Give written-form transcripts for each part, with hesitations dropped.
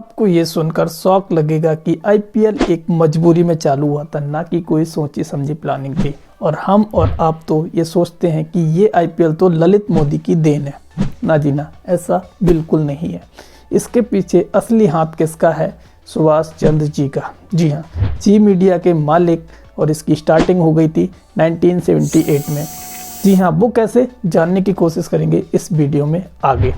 आपको ये सुनकर शौक लगेगा कि आईपीएल एक मजबूरी में चालू हुआ था, ना कि कोई सोची समझी प्लानिंग थी। और हम और आप तो ये सोचते हैं कि ये आईपीएल तो ललित मोदी की देन है। ना जी ना, ऐसा बिल्कुल नहीं है। इसके पीछे असली हाथ किसका है? सुभाष चंद्र जी का। जी हाँ, जी मीडिया के मालिक। और इसकी स्टार्टिंग हो गई थी 1978 में। जी हाँ, वो कैसे, जानने की कोशिश करेंगे इस वीडियो में आगे।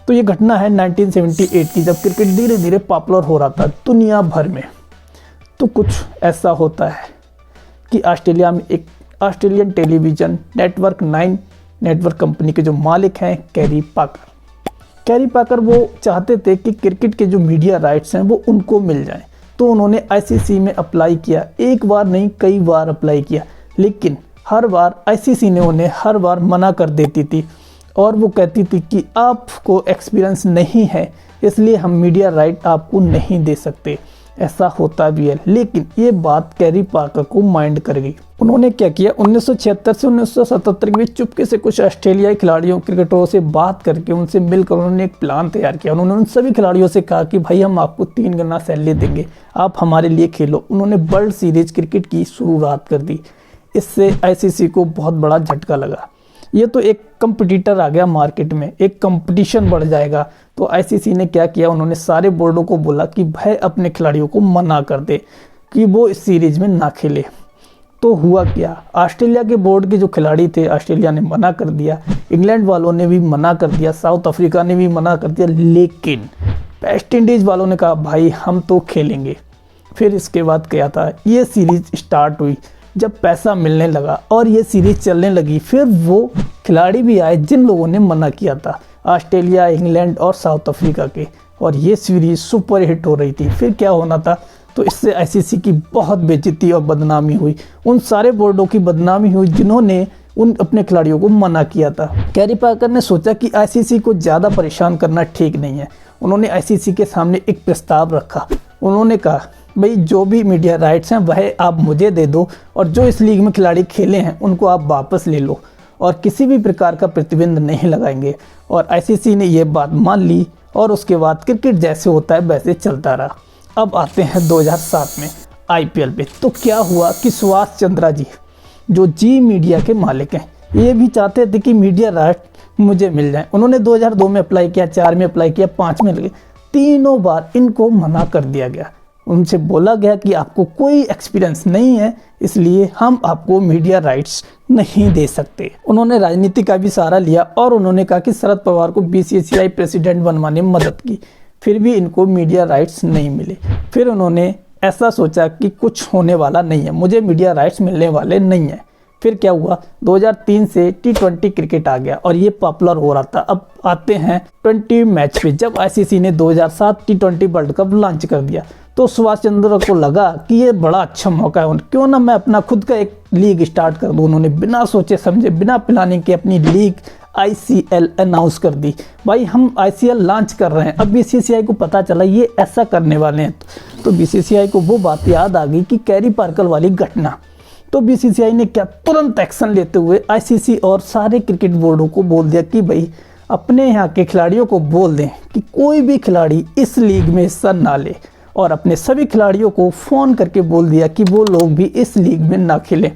तो ये घटना है 1978 की, जब क्रिकेट धीरे धीरे पॉपुलर हो रहा था दुनिया भर में। तो कुछ ऐसा होता है कि ऑस्ट्रेलिया में एक Australian television network 9 network company के जो मालिक हैं कैरी पाकर वो चाहते थे कि क्रिकेट के जो मीडिया राइट्स हैं वो उनको मिल जाएं। तो उन्होंने आईसीसी में अप्लाई किया। एक बार नहीं, कई बार अप्लाई किया, लेकिन हर बार आईसीसी ने उन्हें हर बार मना कर देती थी। और वो कहती थी कि आपको एक्सपीरियंस नहीं है, इसलिए हम मीडिया राइट आपको नहीं दे सकते। ऐसा होता भी है, लेकिन ये बात कैरी पाकर को माइंड कर गई। उन्होंने क्या किया, 1976 से 1977 के बीच चुपके से कुछ ऑस्ट्रेलियाई खिलाड़ियों क्रिकेटरों से बात करके उनसे मिलकर उन्होंने एक प्लान तैयार किया। उन्होंने उन सभी खिलाड़ियों से कहा कि भाई हम आपको 3 गुना सैलरी देंगे, आप हमारे लिए खेलो। उन्होंने वर्ल्ड सीरीज क्रिकेट की शुरुआत कर दी। इससे आईसीसी को बहुत बड़ा झटका लगा। ये तो एक कंपटीटर आ गया मार्केट में, एक कंपटीशन बढ़ जाएगा। तो आईसीसी ने क्या किया, उन्होंने सारे बोर्डों को बोला कि भाई अपने खिलाड़ियों को मना कर दे कि वो इस सीरीज में ना खेले। तो हुआ क्या, ऑस्ट्रेलिया के बोर्ड के जो खिलाड़ी थे, ऑस्ट्रेलिया ने मना कर दिया, इंग्लैंड वालों ने भी मना कर दिया, साउथ अफ्रीका ने भी मना कर दिया, लेकिन वेस्ट इंडीज़ वालों ने कहा भाई हम तो खेलेंगे। फिर इसके बाद क्या था, ये सीरीज स्टार्ट हुई। जब पैसा मिलने लगा और ये सीरीज चलने लगी, फिर वो खिलाड़ी भी आए जिन लोगों ने मना किया था, ऑस्ट्रेलिया, इंग्लैंड और साउथ अफ्रीका के। और ये सीरीज सुपर हिट हो रही थी। फिर क्या होना था, तो इससे आईसीसी की बहुत बेइज्जती और बदनामी हुई। उन सारे बोर्डों की बदनामी हुई जिन्होंने उन अपने खिलाड़ियों को मना किया था। कैरी पाकर ने सोचा कि आईसीसी को ज़्यादा परेशान करना ठीक नहीं है। उन्होंने आईसीसी के सामने एक प्रस्ताव रखा। उन्होंने कहा भाई जो भी मीडिया राइट्स हैं वह आप मुझे दे दो, और जो इस लीग में खिलाड़ी खेले हैं उनको आप वापस ले लो, और किसी भी प्रकार का प्रतिबंध नहीं लगाएंगे। और आईसीसी ने यह बात मान ली, और उसके बाद क्रिकेट जैसे होता है वैसे चलता रहा। अब आते हैं 2007 में आईपीएल पे। तो क्या हुआ कि सुभाष चंद्रा जी, जो जी मीडिया के मालिक हैं, ये भी चाहते थे कि मीडिया राइट मुझे मिल जाए। उन्होंने 2002 में अप्लाई किया, 4 में अप्लाई किया, 5 में लगे। तीनों बार इनको मना कर दिया गया। उनसे बोला गया कि आपको कोई एक्सपीरियंस नहीं है, इसलिए हम आपको मीडिया राइट्स नहीं दे सकते। उन्होंने राजनीति का भी सहारा लिया और उन्होंने कहा कि शरद पवार को बीसीसीआई प्रेसिडेंट बनवाने में मदद की, फिर भी इनको मीडिया राइट्स नहीं मिले। फिर उन्होंने ऐसा सोचा कि कुछ होने वाला नहीं है, मुझे मीडिया राइट्स मिलने वाले नहीं हैं। फिर क्या हुआ, 2003 से T20 क्रिकेट आ गया और ये पॉपुलर हो रहा था। अब आते हैं 20 मैच पे। जब आईसीसी ने 2007 T20 वर्ल्ड कप लॉन्च कर दिया, तो सुभाष चंद्र को लगा कि ये बड़ा अच्छा मौका है, क्यों ना मैं अपना खुद का एक लीग स्टार्ट कर दूं। उन्होंने बिना सोचे समझे, बिना प्लानिंग के अपनी लीग ICL अनाउंस कर दी। भाई हम ICL लॉन्च कर रहे हैं। अब बीसीसीआई को पता चला ये ऐसा करने वाले हैं, तो बीसीसीआई को वो बात याद आ गई कि कैरी पाकर वाली घटना। तो बीसीसीआई ने क्या, तुरंत एक्शन लेते हुए आईसीसी और सारे क्रिकेट बोर्डों को बोल दिया कि भाई अपने यहाँ के खिलाड़ियों को बोल दें कि कोई भी खिलाड़ी इस लीग में हिस्सा ना ले, और अपने सभी खिलाड़ियों को फ़ोन करके बोल दिया कि वो लोग भी इस लीग में ना खेलें।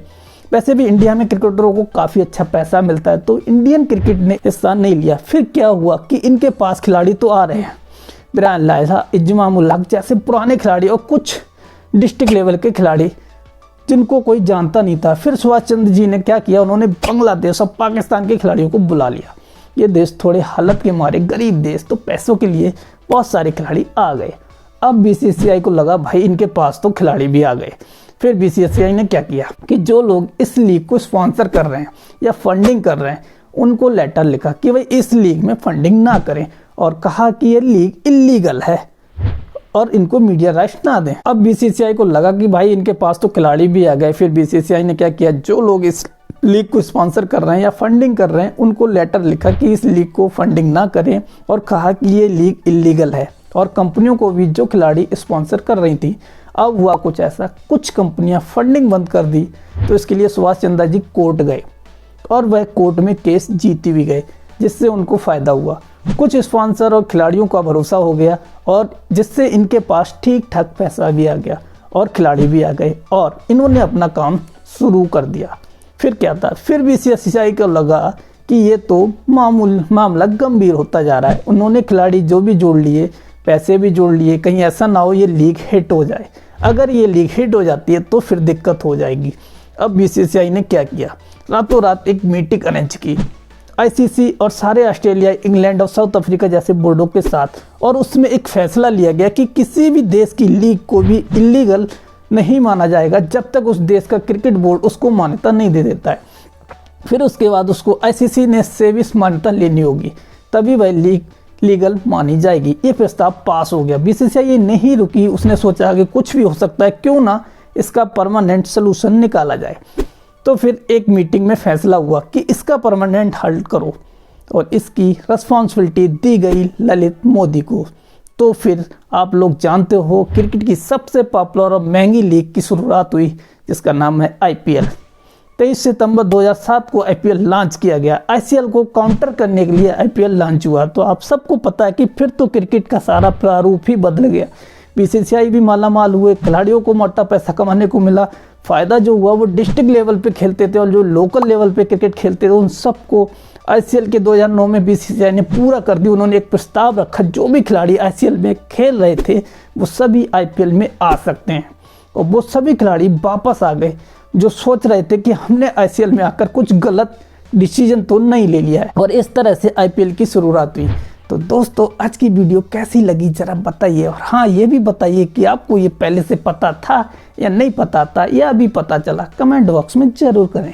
वैसे भी इंडिया में क्रिकेटरों को काफ़ी अच्छा पैसा मिलता है, तो इंडियन क्रिकेट ने हिस्सा नहीं लिया। फिर क्या हुआ कि इनके पास खिलाड़ी तो आ रहे हैं, ब्रायन लारा, इजमाम उल हक जैसे पुराने खिलाड़ी और कुछ डिस्ट्रिक्ट लेवल के खिलाड़ी जिनको कोई जानता नहीं था। फिर सुभाष चंद्र जी ने क्या किया, उन्होंने बांग्लादेश और पाकिस्तान के खिलाड़ियों को बुला लिया। ये देश थोड़े हालत के मारे गरीब देश, तो पैसों के लिए बहुत सारे खिलाड़ी आ गए। अब बीसीसीआई को लगा भाई इनके पास तो खिलाड़ी भी आ गए। फिर बीसीसीआई ने क्या किया कि जो लोग इस लीग को स्पॉन्सर कर रहे हैं या फंडिंग कर रहे हैं, उनको लेटर लिखा कि भाई इस लीग में फंडिंग ना करें, और कहा कि ये लीग इल्लीगल है और इनको मीडिया राइट्स ना दें। अब बीसीसीआई को लगा कि भाई इनके पास तो खिलाड़ी भी आ गए। फिर बीसीसीआई ने क्या किया, जो लोग इस लीग को स्पॉन्सर कर रहे हैं या फंडिंग कर रहे हैं, उनको लेटर लिखा कि इस लीग को फंडिंग ना करें, और कहा कि ये लीग इल्लीगल है। और कंपनियों को भी जो खिलाड़ी स्पॉन्सर कर रही थी, अब हुआ कुछ ऐसा, कुछ कंपनियां फंडिंग बंद कर दी। तो इसके लिए सुभाष चंद्र जी कोर्ट गए, और वह कोर्ट में केस जीती भी गए। जिससे उनको फ़ायदा हुआ। कुछ स्पॉन्सर और खिलाड़ियों का भरोसा हो गया और जिससे इनके पास ठीक ठाक पैसा भी आ गया और खिलाड़ी भी आ गए और इन्होंने अपना काम शुरू कर दिया। फिर क्या था, फिर बीसीसीआई को लगा कि ये तो मामला गंभीर होता जा रहा है। उन्होंने खिलाड़ी जो भी जोड़ लिए, पैसे भी जोड़ लिए, कहीं ऐसा ना हो ये लीग हिट हो जाए। अगर ये लीग हिट हो जाती है तो फिर दिक्कत हो जाएगी। अब बीसीसीआई ने क्या किया, रातों रात एक मीटिंग अरेंज की आईसीसी और सारे ऑस्ट्रेलिया, इंग्लैंड और साउथ अफ्रीका जैसे बोर्डों के साथ, और उसमें एक फैसला लिया गया कि किसी भी देश की लीग को भी इलीगल नहीं माना जाएगा जब तक उस देश का क्रिकेट बोर्ड उसको मान्यता नहीं दे देता है। फिर उसके बाद उसको आईसीसी ने सेविस मान्यता लेनी होगी, तभी वह लीग लीगल मानी जाएगी। ये प्रस्ताव पास हो गया। बीसीसीआई नहीं रुकी, उसने सोचा कि कुछ भी हो सकता है, क्यों ना इसका परमानेंट सोल्यूशन निकाला जाए। तो फिर एक मीटिंग में फैसला हुआ कि इसका परमानेंट हल करो और इसकी रिस्पॉन्सिबिलिटी दी गई ललित मोदी को। तो फिर आप लोग जानते हो क्रिकेट की सबसे पॉपुलर और महंगी लीग की शुरुआत हुई जिसका नाम है आईपीएल। 23 सितंबर 2007 को आईपीएल लॉन्च किया गया। आईसीएल को काउंटर करने के लिए आईपीएल लॉन्च हुआ। तो आप सबको पता है कि फिर तो क्रिकेट का सारा प्रारूप ही बदल गया। बीसीसीआई भी मालामाल हुए, खिलाड़ियों को मोटा पैसा कमाने को मिला। फ़ायदा जो हुआ वो डिस्ट्रिक्ट लेवल पे खेलते थे और जो लोकल लेवल पे क्रिकेट खेलते थे उन सबको आईसीएल के 2009 में बीसीसीआई ने पूरा कर दी। उन्होंने एक प्रस्ताव रखा, जो भी खिलाड़ी आईसीएल में खेल रहे थे वो सभी आईपीएल में आ सकते हैं। और वो सभी खिलाड़ी वापस आ गए जो सोच रहे थे कि हमने आईसीएल में आकर कुछ गलत डिसीजन तो नहीं ले लिया है। और इस तरह से आईपीएल की शुरुआत हुई। तो दोस्तों आज की वीडियो कैसी लगी जरा बताइए, और हाँ ये भी बताइए कि आपको ये पहले से पता था या नहीं पता था या अभी पता चला, कमेंट बॉक्स में ज़रूर करें।